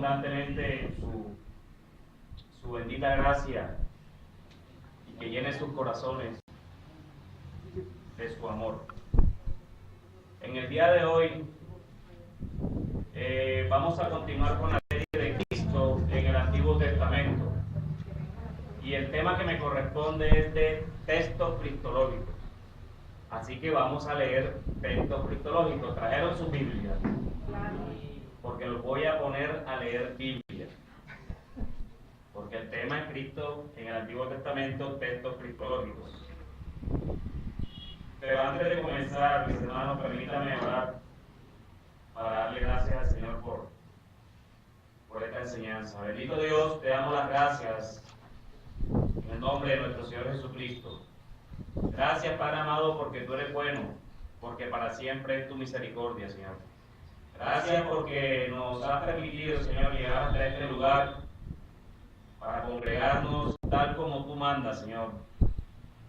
abundantemente su bendita gracia y que llene sus corazones de su amor. En el día de hoy vamos a continuar con la serie de Cristo en el Antiguo Testamento, y el tema que me corresponde es de textos cristológicos. Así que vamos a leer textos cristológicos. Trajeron su Biblia, porque los voy a poner a leer Biblia, porque el tema es Cristo en el Antiguo Testamento, textos cristológicos. Pero antes de comenzar, mis hermanos, permítanme orar para darle gracias al Señor por esta enseñanza. Bendito Dios, te damos las gracias en el nombre de nuestro Señor Jesucristo. Gracias, Padre amado, porque tú eres bueno, porque para siempre es tu misericordia, Señor. Gracias porque nos has permitido, Señor, llegar hasta este lugar para congregarnos tal como tú mandas, Señor,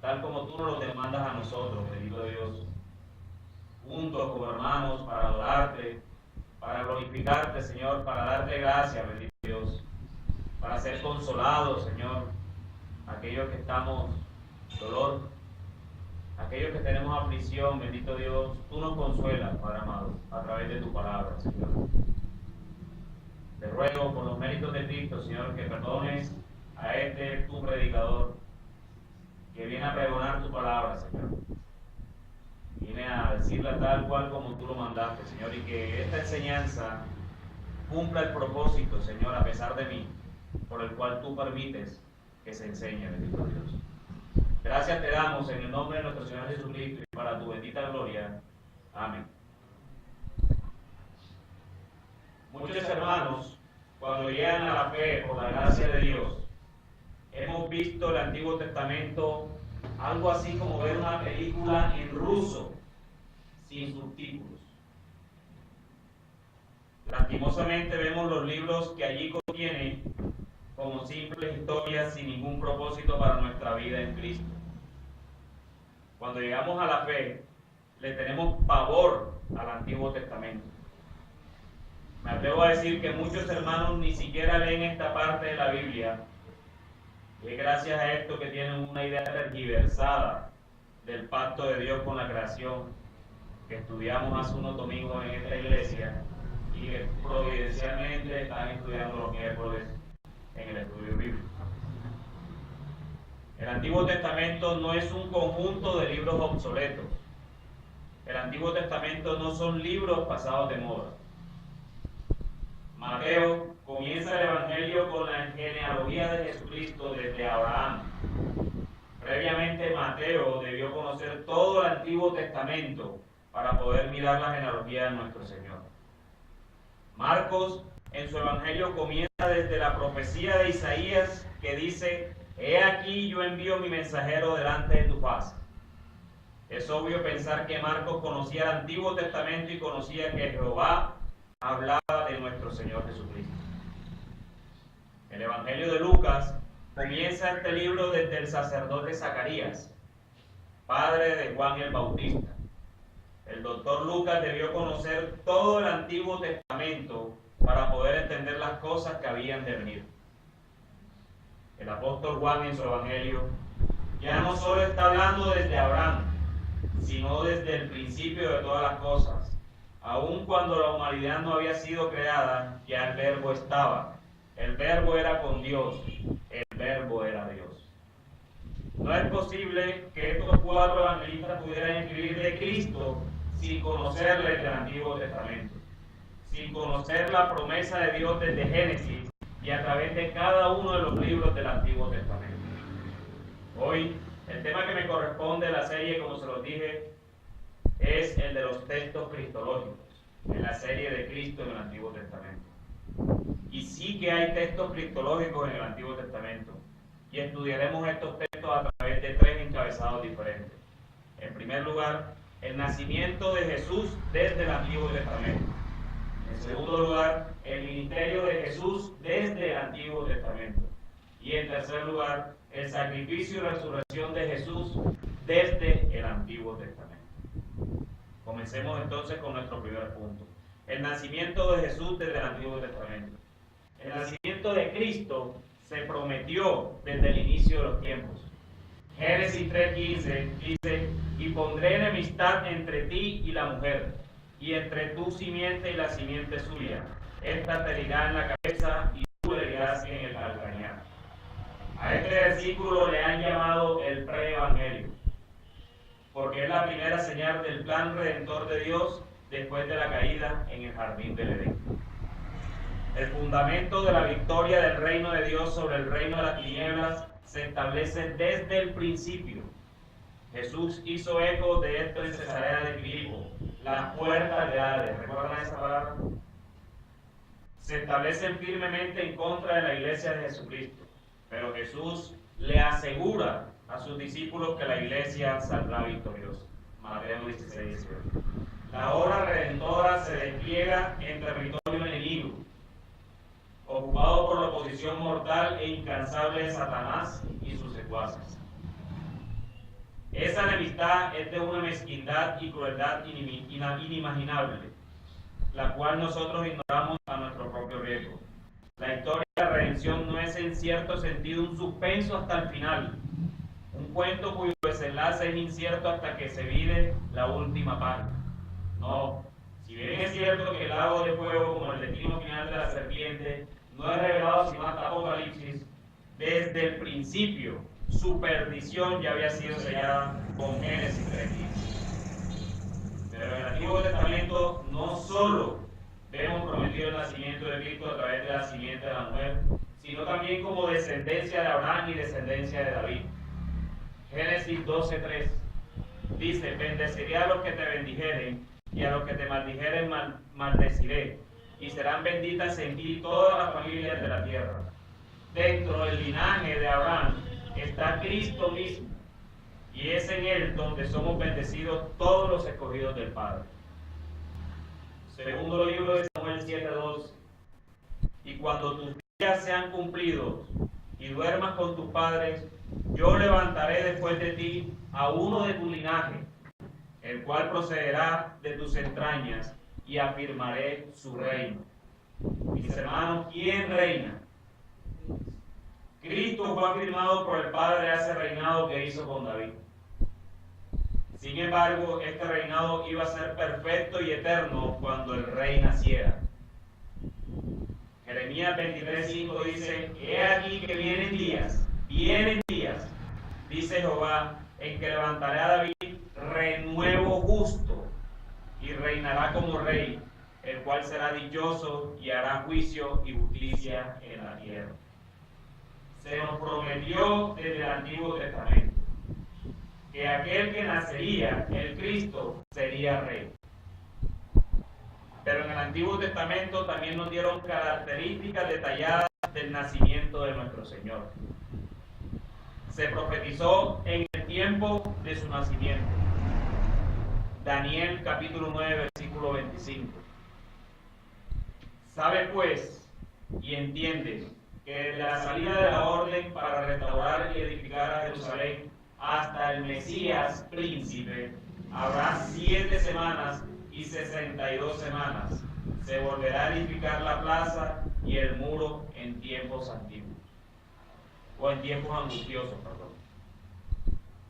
tal como tú nos lo demandas a nosotros, bendito Dios, juntos como hermanos para adorarte, para glorificarte, Señor, para darte gracias, bendito Dios, para ser consolados, Señor, aquellos que estamos en dolor, aquellos que tenemos aflicción, bendito Dios, tú nos consuelas, Padre amado, a través de tu palabra, Señor. Te ruego por los méritos de Cristo, Señor, que perdones a este tu predicador que viene a pregonar tu palabra, Señor. Viene a decirla tal cual como tú lo mandaste, Señor, y que esta enseñanza cumpla el propósito, Señor, a pesar de mí, por el cual tú permites que se enseñe, bendito Dios. Gracias te damos en el nombre de nuestro Señor Jesucristo y para tu bendita gloria. Amén. Muchos hermanos, cuando llegan a la fe por la gracia de Dios, hemos visto el Antiguo Testamento algo así como ver una película en ruso, sin subtítulos. Lastimosamente vemos los libros que allí contienen como simples historias sin ningún propósito para nuestra vida en Cristo. Cuando llegamos a la fe, le tenemos pavor al Antiguo Testamento. Me atrevo a decir que muchos hermanos ni siquiera leen esta parte de la Biblia, y es gracias a esto que tienen una idea tergiversada del pacto de Dios con la creación, que estudiamos hace unos domingos en esta iglesia, y que providencialmente están estudiando los miércoles en el estudio bíblico. El Antiguo Testamento no es un conjunto de libros obsoletos. El Antiguo Testamento no son libros pasados de moda. Mateo comienza el Evangelio con la genealogía de Jesucristo desde Abraham. Previamente Mateo debió conocer todo el Antiguo Testamento para poder mirar la genealogía de nuestro Señor. Marcos en su Evangelio comienza desde la profecía de Isaías que dice: he aquí yo envío mi mensajero delante de tu faz. Es obvio pensar que Marcos conocía el Antiguo Testamento y conocía que Jehová hablaba de nuestro Señor Jesucristo. El Evangelio de Lucas comienza este libro desde el sacerdote Zacarías, padre de Juan el Bautista. El doctor Lucas debió conocer todo el Antiguo Testamento para poder entender las cosas que habían de venir. El apóstol Juan en su Evangelio ya no solo está hablando desde Abraham, sino desde el principio de todas las cosas. Aun cuando la humanidad no había sido creada, ya el Verbo estaba. El Verbo era con Dios. El Verbo era Dios. No es posible que estos cuatro evangelistas pudieran escribir de Cristo sin conocerle del Antiguo Testamento, sin conocer la promesa de Dios desde Génesis y a través de cada uno de los libros del Antiguo Testamento. Hoy, el tema que me corresponde a la serie, como se los dije, es el de los textos cristológicos, en la serie de Cristo en el Antiguo Testamento. Y sí que hay textos cristológicos en el Antiguo Testamento, y estudiaremos estos textos a través de tres encabezados diferentes. En primer lugar, el nacimiento de Jesús desde el Antiguo Testamento. En segundo lugar, el ministerio de Jesús desde el Antiguo Testamento. Y en tercer lugar, el sacrificio y resurrección de Jesús desde el Antiguo Testamento. Comencemos entonces con nuestro primer punto. El nacimiento de Jesús desde el Antiguo Testamento. El nacimiento de Cristo se prometió desde el inicio de los tiempos. Génesis 3:15 dice: y pondré enemistad entre ti y la mujer, y entre tu simiente y la simiente suya. Esta te herirá en la cabeza y tú le herirás en el calcañar. A este versículo le han llamado el preevangelio, porque es la primera señal del plan redentor de Dios después de la caída en el jardín del Edén. El fundamento de la victoria del reino de Dios sobre el reino de las tinieblas se establece desde el principio. Jesús hizo eco de esto en Cesarea de Filipo. Las puertas de Hades, ¿recuerdan esa palabra? Se establecen firmemente en contra de la iglesia de Jesucristo, pero Jesús le asegura a sus discípulos que la iglesia saldrá victoriosa. Mateo 16:18. La obra redentora se despliega en territorio enemigo, ocupado por la oposición mortal e incansable de Satanás y sus secuaces. Esa enemistad es de una mezquindad y crueldad inimaginable, la cual nosotros ignoramos a nuestro propio riesgo. La historia de la redención no es en cierto sentido un suspenso hasta el final, un cuento cuyo desenlace es incierto hasta que se vive la última parte. No, si bien es cierto que el lago de fuego, como el destino final de la serpiente, no es revelado sino hasta Apocalipsis, desde el principio su perdición ya había sido sellada con Génesis 3:15. Pero en el Antiguo Testamento no solo vemos prometido el nacimiento de Cristo a través de la simiente de la mujer, sino también como descendencia de Abraham y descendencia de David. Génesis 12:3 dice: bendeciré a los que te bendijeren, y a los que te maldijeren maldeciré, y serán benditas en ti todas las familias de la tierra. Dentro del linaje de Abraham está Cristo mismo, y es en él donde somos bendecidos todos los escogidos del Padre. Segundo libro de Samuel 7:2: y cuando tus días sean cumplidos y duermas con tus padres, yo levantaré después de ti a uno de tu linaje, el cual procederá de tus entrañas, y afirmaré su reino. Mis hermanos, ¿quién reina? Cristo fue afirmado por el Padre a ese reinado que hizo con David. Sin embargo, este reinado iba a ser perfecto y eterno cuando el rey naciera. Jeremías 23:5 dice: he aquí que vienen días, dice Jehová, en que levantaré a David renuevo justo, y reinará como rey, el cual será dichoso y hará juicio y justicia en la tierra. Se nos prometió desde el Antiguo Testamento que aquel que nacería, el Cristo, sería rey. Pero en el Antiguo Testamento también nos dieron características detalladas del nacimiento de nuestro Señor. Se profetizó en el tiempo de su nacimiento. Daniel capítulo 9, versículo 25. Sabe pues y entiende que desde la salida de la orden para restaurar y edificar a Jerusalén hasta el Mesías príncipe, habrá 7 semanas y 62 semanas. Se volverá a edificar la plaza y el muro en tiempos antiguos, o en tiempos angustiosos, perdón.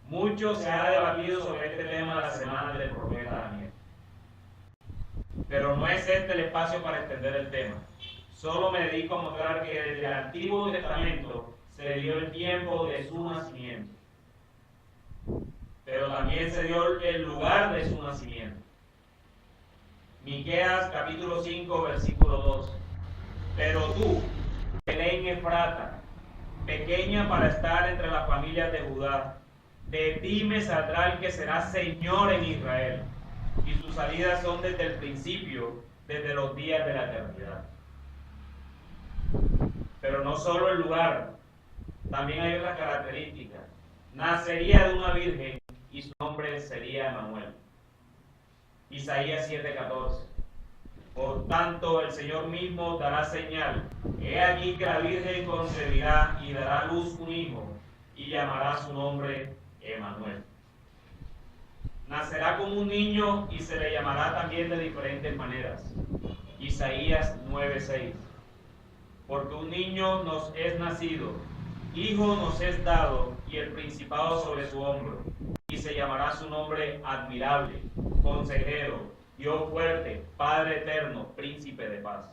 Mucho se ha debatido sobre este tema la semana del profeta Daniel, pero no es este el espacio para extender el tema. Solo me dedico a mostrar que desde el Antiguo Testamento se dio el tiempo de su nacimiento, pero también se dio el lugar de su nacimiento. Miqueas capítulo 5, versículo 2. Pero tú, Belén Efrata, pequeña para estar entre las familias de Judá, de ti me saldrá el que será Señor en Israel, y sus salidas son desde el principio, desde los días de la eternidad. Pero no solo el lugar, también hay otras características. Nacería de una virgen y su nombre sería Emanuel. Isaías 7:14. Por tanto, el Señor mismo dará señal. He aquí que la virgen concebirá y dará a luz un hijo, y llamará su nombre Emanuel. Nacerá como un niño y se le llamará también de diferentes maneras. Isaías 9:6. Porque un niño nos es nacido, hijo nos es dado, y el principado sobre su hombro, y se llamará su nombre admirable, consejero, Dios fuerte, Padre eterno, príncipe de paz.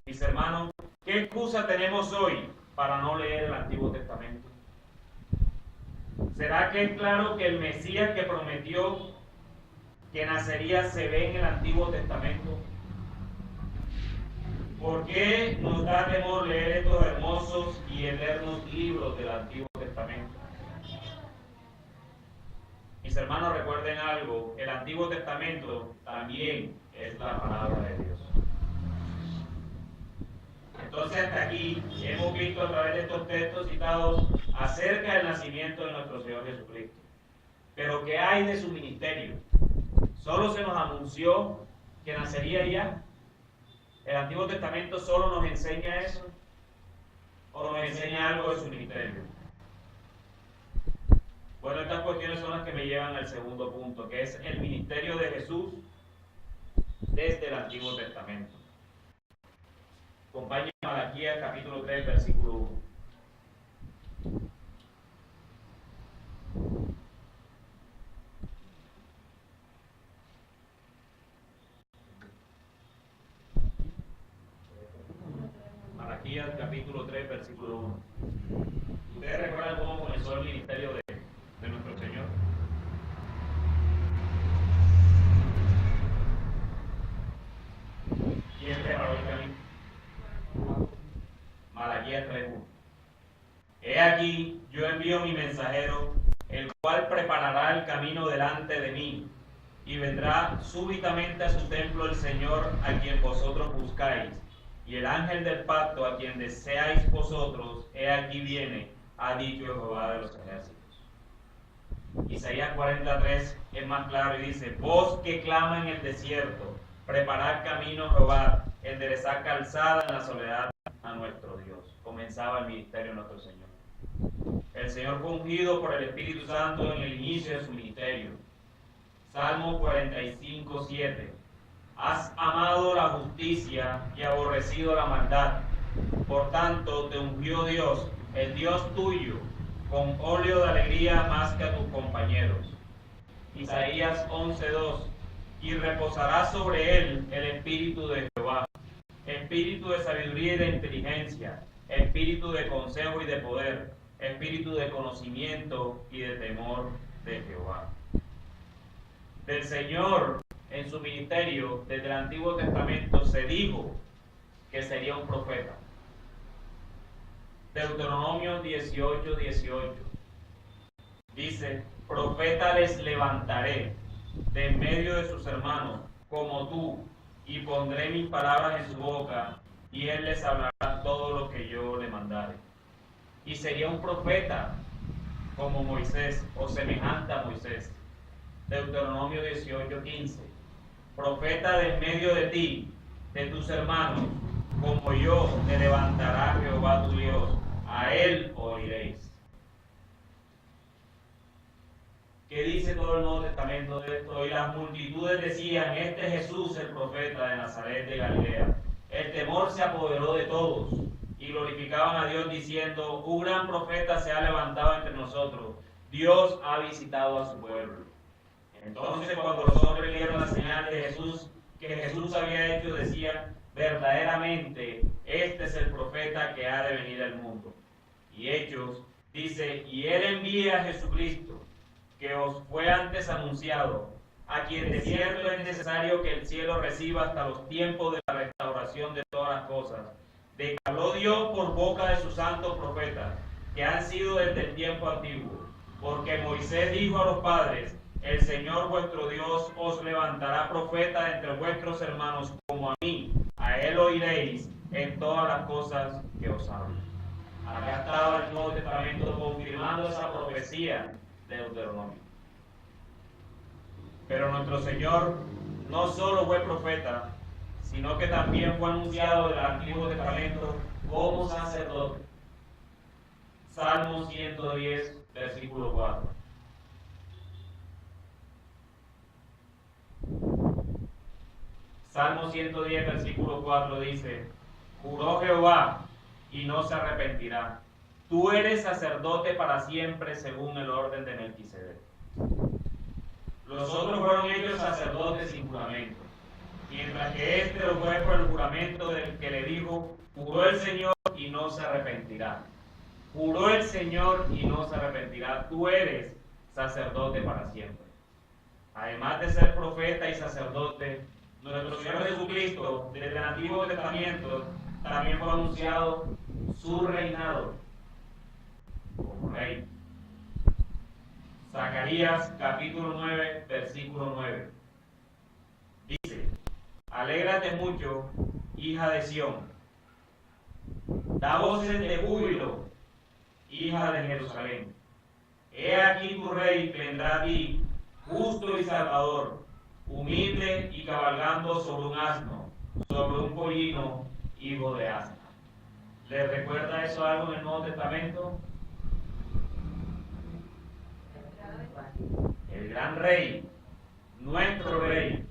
Mis hermanos, ¿qué excusa tenemos hoy para no leer el Antiguo Testamento? ¿Será que es claro que el Mesías que prometió que nacería se ve en el Antiguo Testamento? ¿Por qué nos da temor leer estos hermosos y eternos libros del Antiguo Testamento? Mis hermanos, recuerden algo, el Antiguo Testamento también es la palabra de Dios. Entonces hasta aquí hemos visto a través de estos textos citados acerca del nacimiento de nuestro Señor Jesucristo. Pero ¿qué hay de su ministerio? ¿Solo se nos anunció que nacería ya? ¿El Antiguo Testamento solo nos enseña eso? ¿O nos enseña algo de su ministerio? Bueno, estas cuestiones son las que me llevan al segundo punto, que es el ministerio de Jesús desde el Antiguo Testamento. Acompáñenme a Malaquías capítulo 3, versículo 1. Malaquías capítulo 3, versículo 1. ¿Ustedes recuerdan cómo comenzó el ministerio de nuestro Señor? ¿Quién preparó el camino? Malaquías 3:1. He aquí, yo envío mi mensajero, el cual preparará el camino delante de mí, y vendrá súbitamente a su templo el Señor a quien vosotros buscáis, y el ángel del pacto a quien deseáis vosotros, he aquí viene, ha dicho Jehová de los ejércitos. Isaías 43 es más claro y dice: voz que clama en el desierto, preparad camino Jehová, enderezad calzada en la soledad a nuestro Dios. Comenzaba el ministerio de nuestro Señor. El Señor fue ungido por el Espíritu Santo en el inicio de su ministerio. Salmo 45:7. Has amado la justicia y aborrecido la maldad. Por tanto, te ungió Dios, el Dios tuyo, con óleo de alegría más que a tus compañeros. Isaías 11:2. Y reposará sobre él el espíritu de Jehová, espíritu de sabiduría y de inteligencia, espíritu de consejo y de poder, espíritu de conocimiento y de temor de Jehová. Del Señor en su ministerio desde el Antiguo Testamento se dijo que sería un profeta. Deuteronomio 18:18 dice: profeta les levantaré de en medio de sus hermanos como tú, y pondré mis palabras en su boca, y él les hablará todo lo que yo le mandare. Y sería un profeta como Moisés, o semejante a Moisés. Deuteronomio 18:15. Profeta de en medio de ti, de tus hermanos, como yo, te levantará Jehová tu Dios, a él oiréis. ¿Qué dice todo el Nuevo Testamento de esto? Y las multitudes decían: este Jesús, el profeta de Nazaret de Galilea. El temor se apoderó de todos y glorificaban a Dios diciendo: un gran profeta se ha levantado entre nosotros, Dios ha visitado a su pueblo. Entonces, cuando los hombres vieron la señal de Jesús, que Jesús había hecho, decían: verdaderamente este es el profeta que ha de venir al mundo. Y Hechos dice: y él envía a Jesucristo, que os fue antes anunciado, a quien de cierto es necesario que el cielo reciba hasta los tiempos de la restauración de todas las cosas, de que habló Dios por boca de sus santos profetas, que han sido desde el tiempo antiguo. Porque Moisés dijo a los padres: el Señor vuestro Dios os levantará profeta entre vuestros hermanos como a mí, a él oiréis en todas las cosas que os hablo. Acá estaba el Nuevo Testamento confirmando esa profecía de Deuteronomio. Pero nuestro Señor no solo fue profeta, sino que también fue anunciado del Antiguo Testamento como sacerdote. Salmo 110, versículo 4. Salmo 110, versículo 4 dice: Juró Jehová y no se arrepentirá. Tú eres sacerdote para siempre según el orden de Melquisedec. Los otros fueron hechos sacerdotes sin juramento, mientras que este lo fue por el juramento del que le dijo, juró el Señor y no se arrepentirá. Juró el Señor y no se arrepentirá. Tú eres sacerdote para siempre. Además de ser profeta y sacerdote, nuestro Señor Jesucristo, desde el Antiguo Testamento, también fue anunciado su reinado como rey. Zacarías capítulo 9, versículo 9. Dice, alégrate mucho, hija de Sión. Da voces de júbilo, hija de Jerusalén. He aquí tu rey vendrá a ti, justo y salvador, humilde y cabalgando sobre un asno, sobre un pollino, hijo de asna. ¿Les recuerda eso algo en el Nuevo Testamento? El gran rey, nuestro rey,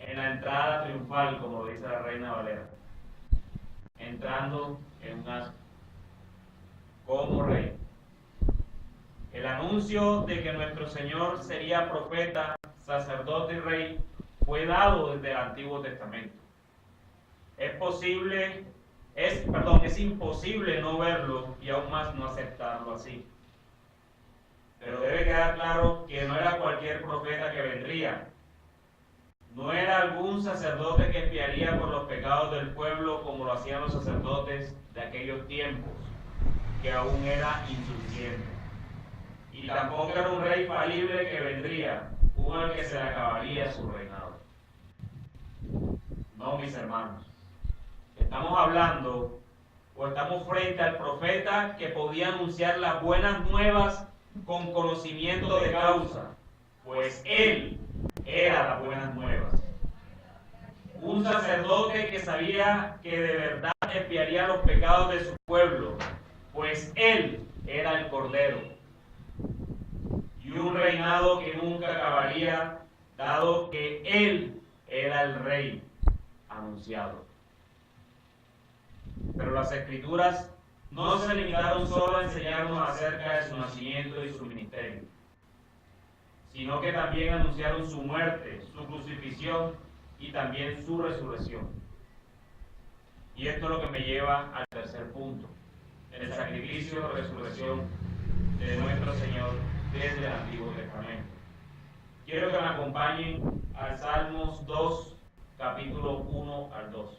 en la entrada triunfal, como dice la Reina Valera, entrando en un asno, como rey. El anuncio de que nuestro Señor sería profeta, sacerdote y rey fue dado desde el Antiguo Testamento. Es imposible no verlo y aún más no aceptarlo así. Pero debe quedar claro que no era cualquier profeta que vendría. No era algún sacerdote que expiaría por los pecados del pueblo como lo hacían los sacerdotes de aquellos tiempos, que aún era insuficiente. Y tampoco era un rey falible que vendría, uno al que se le acabaría su reinado. No, mis hermanos. Estamos hablando o estamos frente al profeta que podía anunciar las buenas nuevas con conocimiento de causa, pues él era las buenas nuevas. Un sacerdote que sabía que de verdad expiaría los pecados de su pueblo, pues él era el Cordero. Y un reinado que nunca acabaría, dado que él era el rey anunciado. Pero las Escrituras no se limitaron solo a enseñarnos acerca de su nacimiento y su ministerio, sino que también anunciaron su muerte, su crucifixión y también su resurrección. Y esto es lo que me lleva al tercer punto, el sacrificio de resurrección de nuestro Señor desde el Antiguo Testamento. Quiero que me acompañen al Salmos 2, capítulo 1 al 2.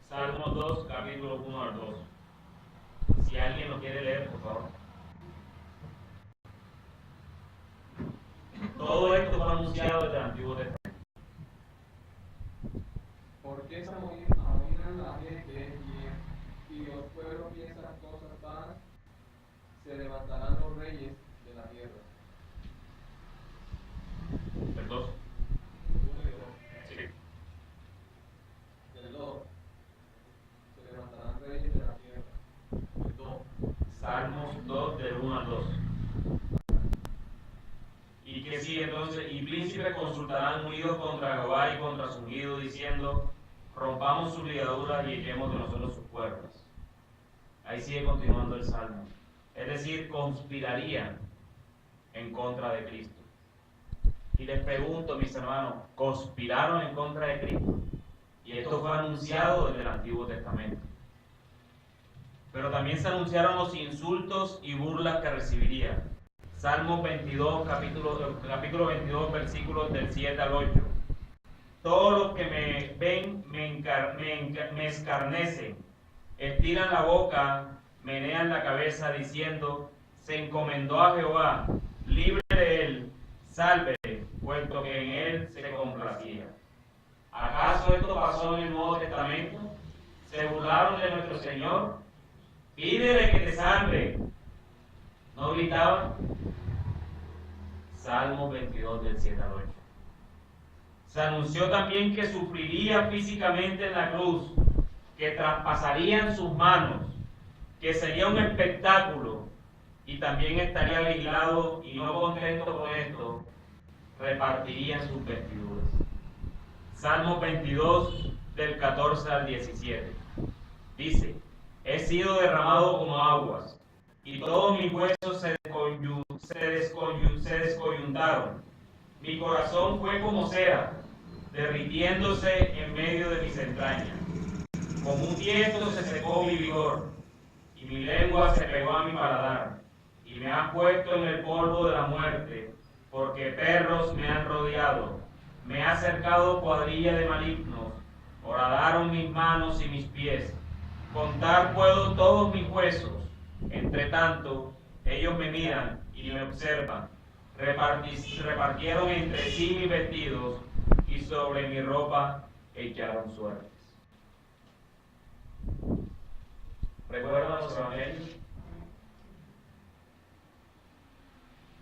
Salmos 2, capítulo 1 al 2. Si alguien lo quiere leer, por favor. Todo esto fue anunciado desde el Antiguo Testamento. ¿Por qué se amotinan la gente y los pueblos piensan cosas vanas? Se levantarán los reyes de la tierra. ¿El 2? Sí. Del 2. Se levantarán reyes de la tierra. Del 2. Salmos 2, del 1 al 2. Y que sigue entonces, y príncipes consultarán unidos contra Jehová y contra su ungido, diciendo, rompamos sus ligaduras y echemos de nosotros sus cuerdas. Ahí sigue continuando el Salmo. Es decir, conspirarían en contra de Cristo. Y les pregunto, mis hermanos, ¿conspiraron en contra de Cristo? Y esto fue anunciado desde el Antiguo Testamento. Pero también se anunciaron los insultos y burlas que recibiría. Salmo 22, capítulo 22, versículos del 7 al 8. Todos los que me ven me escarnecen, estiran la boca, menean la cabeza, diciendo, se encomendó a Jehová, libre de él, salve, puesto que en él se complacía. ¿Acaso esto pasó en el Nuevo Testamento? ¿Se burlaron de nuestro Señor? Pídele que te salve. ¿No gritaban? Salmo 22 del 7 al 8. Se anunció también que sufriría físicamente en la cruz, que traspasarían sus manos, que sería un espectáculo, y también estaría vigilado, y no contento con esto, repartiría sus vestiduras. Salmo 22, del 14 al 17. Dice: he sido derramado como aguas, y todos mis huesos se descoyuntaron. Mi corazón fue como cera, derritiéndose en medio de mis entrañas. Como un tiento se secó mi vigor, y mi lengua se pegó a mi paladar, y me han puesto en el polvo de la muerte, porque perros me han rodeado. Me ha cercado cuadrilla de malignos, horadaron mis manos y mis pies. Contar puedo todos mis huesos. Entre tanto, ellos me miran y me observan. Repartieron entre sí mis vestidos, y sobre mi ropa echaron suertes. ¿Recuerdan los evangelios?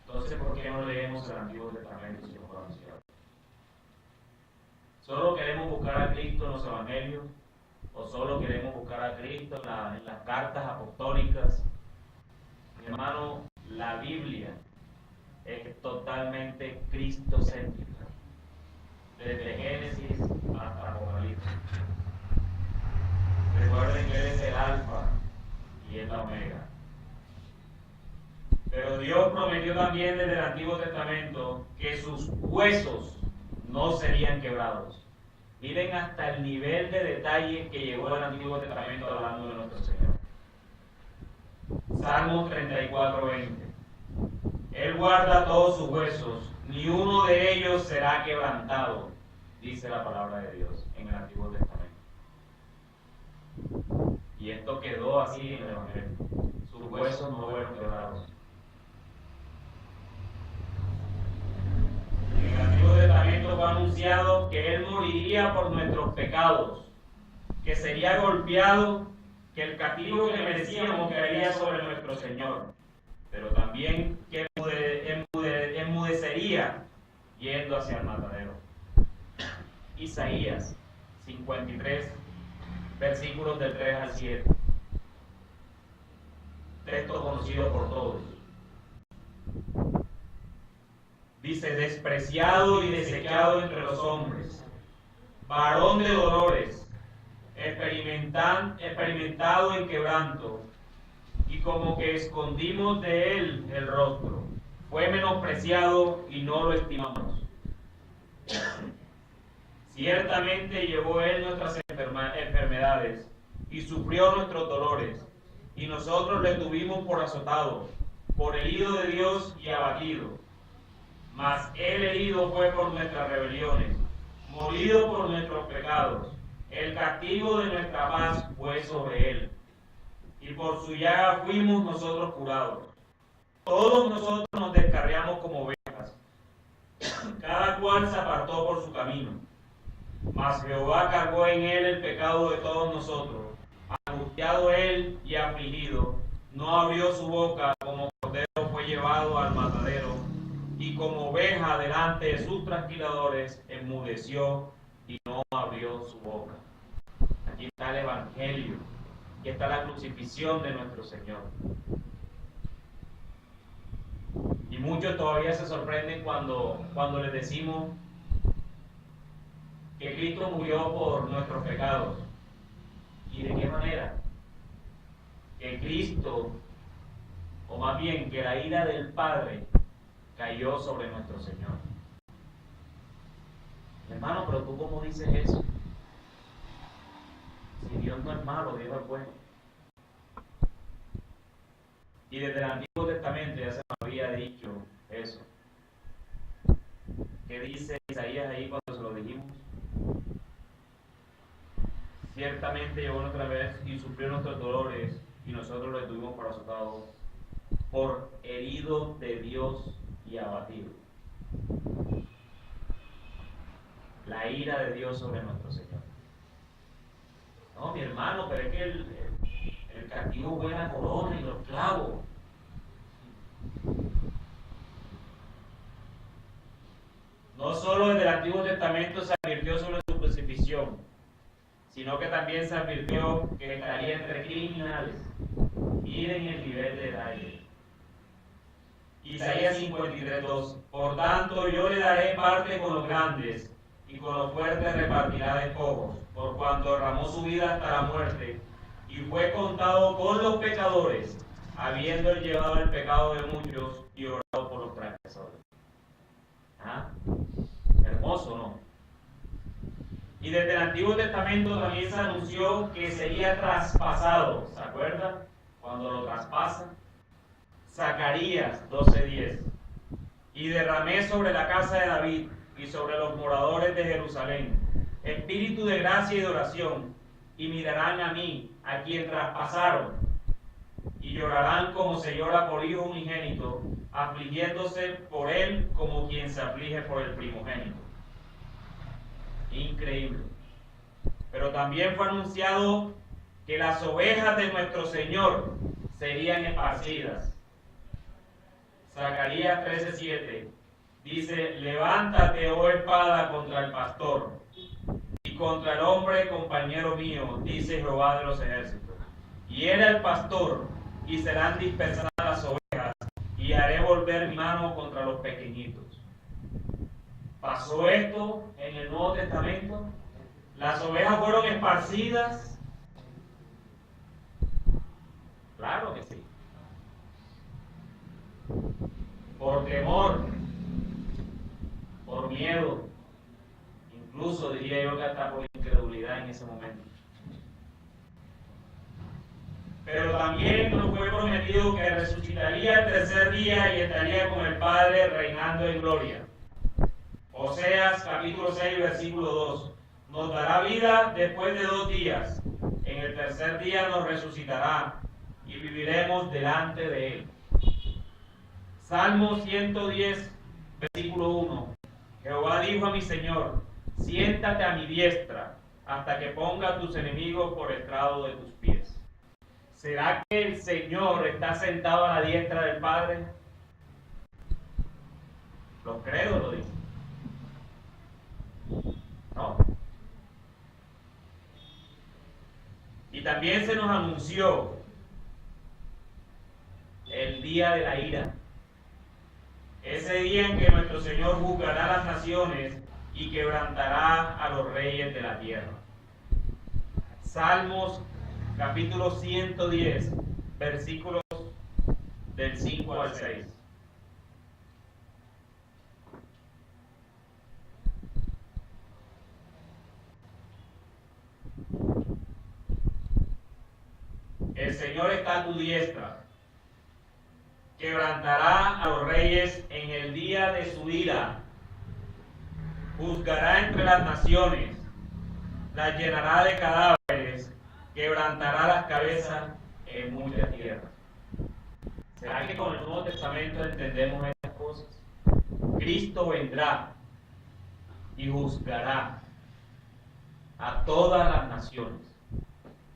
Entonces, ¿por qué no leemos el Antiguo Testamento si no conocemos? ¿Solo queremos buscar a Cristo en los evangelios? ¿O solo queremos buscar a Cristo en las cartas apostólicas? Mi hermano, la Biblia es totalmente cristocéntrica, desde Génesis hasta Apocalipsis. Recuerden que Él es el Alfa y es la Omega. Pero Dios prometió también desde el Antiguo Testamento que sus huesos no serían quebrados. Miren hasta el nivel de detalle que llegó el Antiguo Testamento hablando de nuestro Señor. Salmo 34:20. Él guarda todos sus huesos, ni uno de ellos será quebrantado, dice la palabra de Dios en el Antiguo Testamento. Y esto quedó así en el Evangelio. Sus huesos no fueron quebrados. En el Antiguo Testamento fue anunciado que Él moriría por nuestros pecados, que sería golpeado, que el castigo que merecíamos caería sobre nuestro Señor, pero también que enmudecería yendo hacia el matadero. Isaías 53, versículos del 3 al 7. Texto conocido por todos. Dice: despreciado y desechado entre los hombres, varón de dolores, experimentado en quebranto, y como que escondimos de él el rostro. Fue menospreciado y no lo estimamos. Ciertamente llevó él nuestras enfermedades y sufrió nuestros dolores, y nosotros le tuvimos por azotado, por herido de Dios y abatido. Mas él herido fue por nuestras rebeliones, molido por nuestros pecados. El castigo de nuestra paz fue sobre él, y por su llaga fuimos nosotros curados. Todos nosotros nos descarriamos como ovejas, cada cual se apartó por su camino. Mas Jehová cargó en él el pecado de todos nosotros. Angustiado él y afligido, no abrió su boca. Como cordero fue llevado al matadero, y como oveja delante de sus trasquiladores enmudeció y no abrió su boca. Aquí está el Evangelio, aquí está la crucifixión de nuestro Señor. Y muchos todavía se sorprenden cuando les decimos que Cristo murió por nuestros pecados. ¿Y de qué manera? Que Cristo, o más bien que la ira del Padre, cayó sobre nuestro Señor. Hermano, pero tú ¿cómo dices eso? Si Dios no es malo, Dios es bueno. Y desde el Antiguo Testamento ya se nos había dicho eso. ¿Qué dice Isaías ahí cuando se lo dijimos? Ciertamente llevó nuestra vez y sufrió nuestros dolores, y nosotros le tuvimos por azotado, por herido de Dios y abatido. La ira de Dios sobre nuestro Señor. No, mi hermano, pero es que el castigo fue la corona y los clavos. No solo desde el Antiguo Testamento se advirtió sobre su crucifixión, sino que también se advirtió que estaría entre criminales. Miren el nivel de detalle. Isaías 53:2. Por tanto, yo le daré parte con los grandes, y con los fuertes repartirá despojos, por cuanto derramó su vida hasta la muerte, y fue contado con los pecadores, habiendo llevado el pecado de muchos y orado por los transgresores. ¿Ah? Hermoso, ¿no? Y desde el Antiguo Testamento también se anunció que sería traspasado. ¿Se acuerdan? Cuando lo traspasan. Zacarías 12:10. Y derramé sobre la casa de David y sobre los moradores de Jerusalén espíritu de gracia y de oración, y mirarán a mí, a quien traspasaron, y llorarán como se llora por hijo unigénito, afligiéndose por él como quien se aflige por el primogénito. Increíble. Pero también fue anunciado que las ovejas de nuestro Señor serían esparcidas. Zacarías 13:7 dice: levántate, oh espada, contra el pastor, y contra el hombre compañero mío, dice Jehová de los ejércitos. Y era el pastor, y serán dispersadas las ovejas, y haré volver mi mano contra los pequeñitos. ¿Pasó esto en el Nuevo Testamento? ¿Las ovejas fueron esparcidas? Claro que sí. Por temor, por miedo, incluso diría yo que hasta por incredulidad en ese momento. Pero también nos fue prometido que resucitaría el tercer día y estaría con el Padre reinando en gloria. Oseas capítulo 6 versículo 2. Nos dará vida después de 2 días. En el tercer día nos resucitará y viviremos delante de él. Salmo 110 versículo 1. Jehová dijo a mi Señor: siéntate a mi diestra hasta que ponga a tus enemigos por estrado de tus pies. ¿Será que el Señor está sentado a la diestra del Padre? Los credos lo dicen. No. Y también se nos anunció el día de la ira. Ese día en que nuestro Señor juzgará las naciones y quebrantará a los reyes de la tierra. Salmos capítulo 110, versículos del 5 al 6. El Señor está a tu diestra, quebrantará a los reyes en el día de su ira, juzgará entre las naciones, las llenará de cadáveres, quebrantará las cabezas en mucha tierra. ¿Será que con el Nuevo Testamento entendemos estas cosas? Cristo vendrá y juzgará a todas las naciones,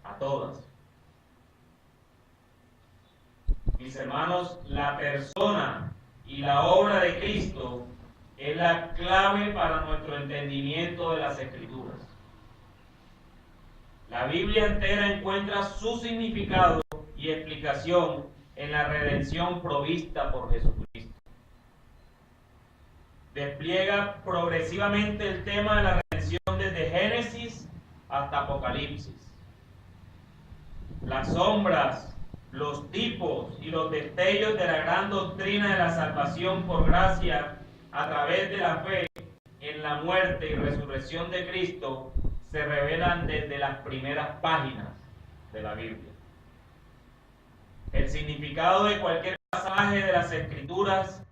a todas. Mis hermanos, la persona y la obra de Cristo es la clave para nuestro entendimiento de las Escrituras. La Biblia entera encuentra su significado y explicación en la redención provista por Jesucristo. Despliega progresivamente el tema de la redención desde Génesis hasta Apocalipsis. Las sombras, los tipos y los destellos de la gran doctrina de la salvación por gracia a través de la fe en la muerte y resurrección de Cristo se revelan desde las primeras páginas de la Biblia. El significado de cualquier pasaje de las Escrituras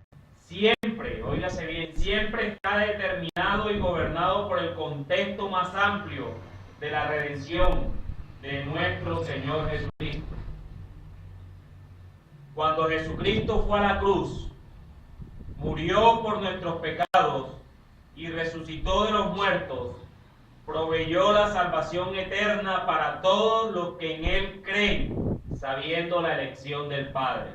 siempre, óigase bien, siempre está determinado y gobernado por el contexto más amplio de la redención de nuestro Señor Jesucristo. Cuando Jesucristo fue a la cruz, murió por nuestros pecados y resucitó de los muertos, proveyó la salvación eterna para todos los que en Él creen, sabiendo la elección del Padre.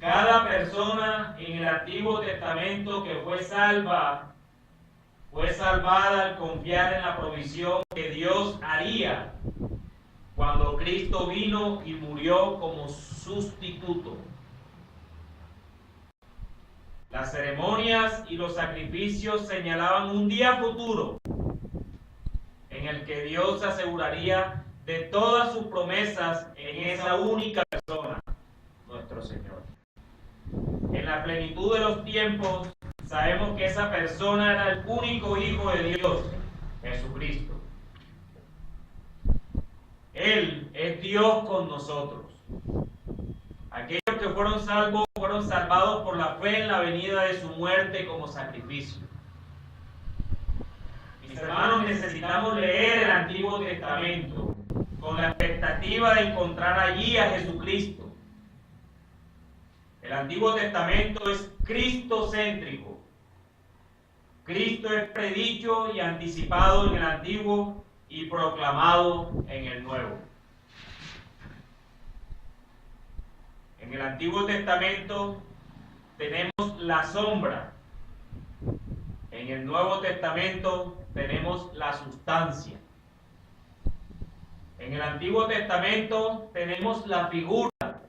Cada persona en el Antiguo Testamento que fue salvada al confiar en la provisión que Dios haría cuando Cristo vino y murió como sustituto Las ceremonias y los sacrificios señalaban un día futuro en el que Dios se aseguraría de todas sus promesas en esa única persona, nuestro Señor. En la plenitud de los tiempos, sabemos que esa persona era el único Hijo de Dios, Jesucristo. Él es Dios con nosotros. Aquellos que fueron salvos fueron salvados por la fe en la venida de su muerte como sacrificio. Mis hermanos, necesitamos leer el Antiguo Testamento con la expectativa de encontrar allí a Jesucristo. El Antiguo Testamento es cristocéntrico. Cristo es predicho y anticipado en el Antiguo y proclamado en el Nuevo. En el Antiguo Testamento tenemos la sombra. En el Nuevo Testamento tenemos la sustancia. En el Antiguo Testamento tenemos la figura.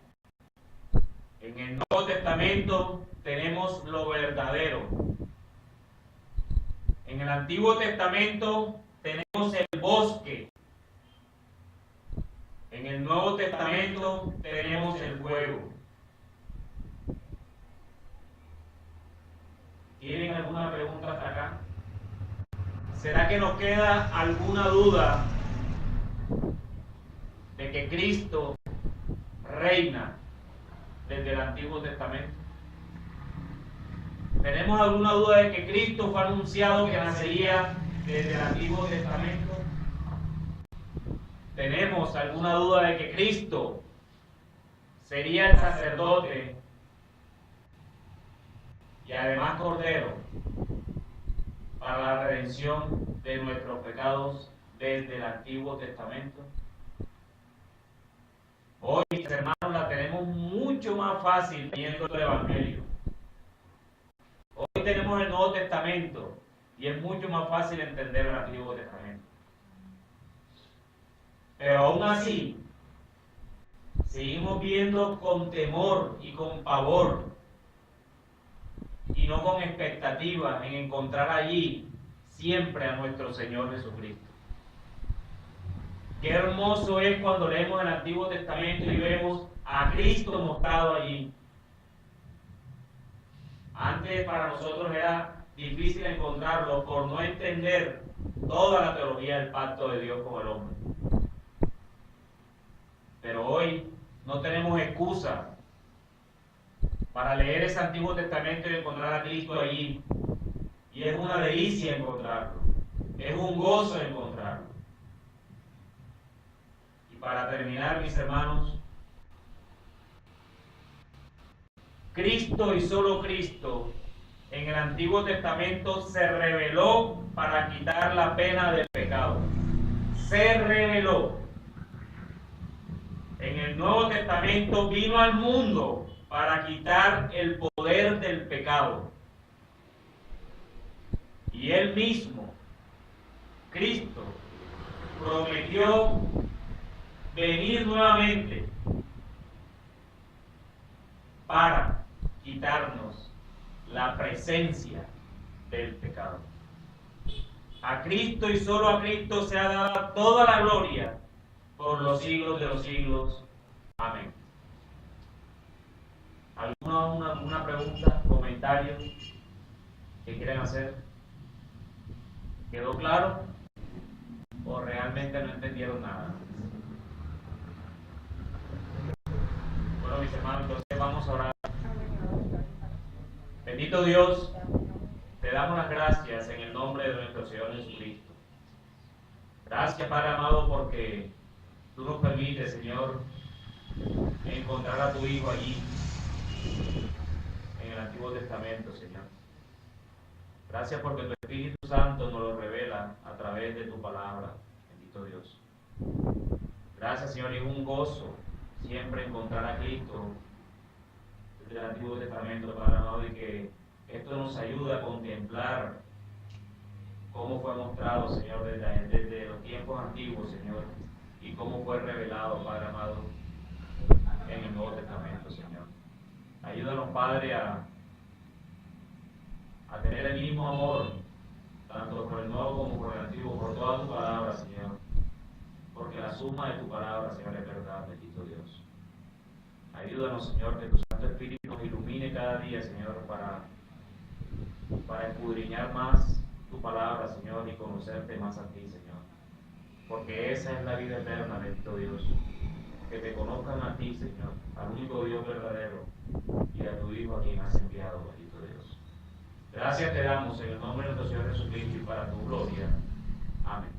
En el Nuevo Testamento tenemos lo verdadero. En el Antiguo Testamento tenemos el bosque. En el Nuevo Testamento tenemos el fuego. ¿Tienen alguna pregunta hasta acá? ¿Será que nos queda alguna duda de que Cristo reina desde el Antiguo Testamento? ¿Tenemos alguna duda de que Cristo fue anunciado que nacería desde el Antiguo Testamento? ¿Tenemos alguna duda de que Cristo sería el sacerdote y además Cordero para la redención de nuestros pecados desde el Antiguo Testamento? Hoy, mis hermanos, la tenemos mucho más fácil leyendo el Evangelio. Hoy tenemos el Nuevo Testamento y es mucho más fácil entender el Antiguo Testamento. Pero aún así, seguimos viendo con temor y con pavor y no con expectativa en encontrar allí siempre a nuestro Señor Jesucristo. Qué hermoso es cuando leemos el Antiguo Testamento y vemos a Cristo mostrado allí. Antes para nosotros era difícil encontrarlo por no entender toda la teología del pacto de Dios con el hombre. Pero hoy no tenemos excusa para leer ese Antiguo Testamento y encontrar a Cristo allí. Y es una delicia encontrarlo. Es un gozo encontrarlo. Y para terminar, mis hermanos, Cristo y solo Cristo en el Antiguo Testamento se reveló para quitar la pena del pecado. Se reveló. En el Nuevo Testamento vino al mundo para quitar el poder del pecado. Y Él mismo, Cristo, prometió venir nuevamente para quitarnos la presencia del pecado. A Cristo y solo a Cristo se ha dado toda la gloria por los siglos de los siglos. Amén. ¿Alguna pregunta, comentario que quieran hacer? ¿Quedó claro? ¿O realmente no entendieron nada? Bueno, mis hermanos, entonces vamos a orar. Bendito Dios, te damos las gracias en el nombre de nuestro Señor Jesucristo. Gracias, Padre amado, porque tú nos permites, Señor, encontrar a tu Hijo allí, en el Antiguo Testamento, Señor. Gracias porque tu Espíritu Santo nos lo revela a través de tu palabra. Bendito Dios. Gracias, Señor, y es un gozo siempre encontrar a Cristo desde el Antiguo Testamento, Padre amado, y que esto nos ayuda a contemplar cómo fue mostrado, Señor, desde los tiempos antiguos, Señor, y cómo fue revelado, Padre amado, en el Nuevo Testamento, Señor. Ayúdanos, Padre, a a tener el mismo amor, tanto por el nuevo como por el antiguo, por toda tu palabra, Señor. Porque la suma de tu palabra, Señor, es verdad, bendito Dios. Ayúdanos, Señor, que tu Santo Espíritu nos ilumine cada día, Señor, para escudriñar más tu palabra, Señor, y conocerte más a ti, Señor. Porque esa es la vida eterna, bendito Dios. Que te conozcan a ti, Señor, al único Dios verdadero, y a tu Hijo a quien has enviado, bendito Dios. Gracias te damos en el nombre de nuestro Señor Jesucristo y para tu gloria. Amén.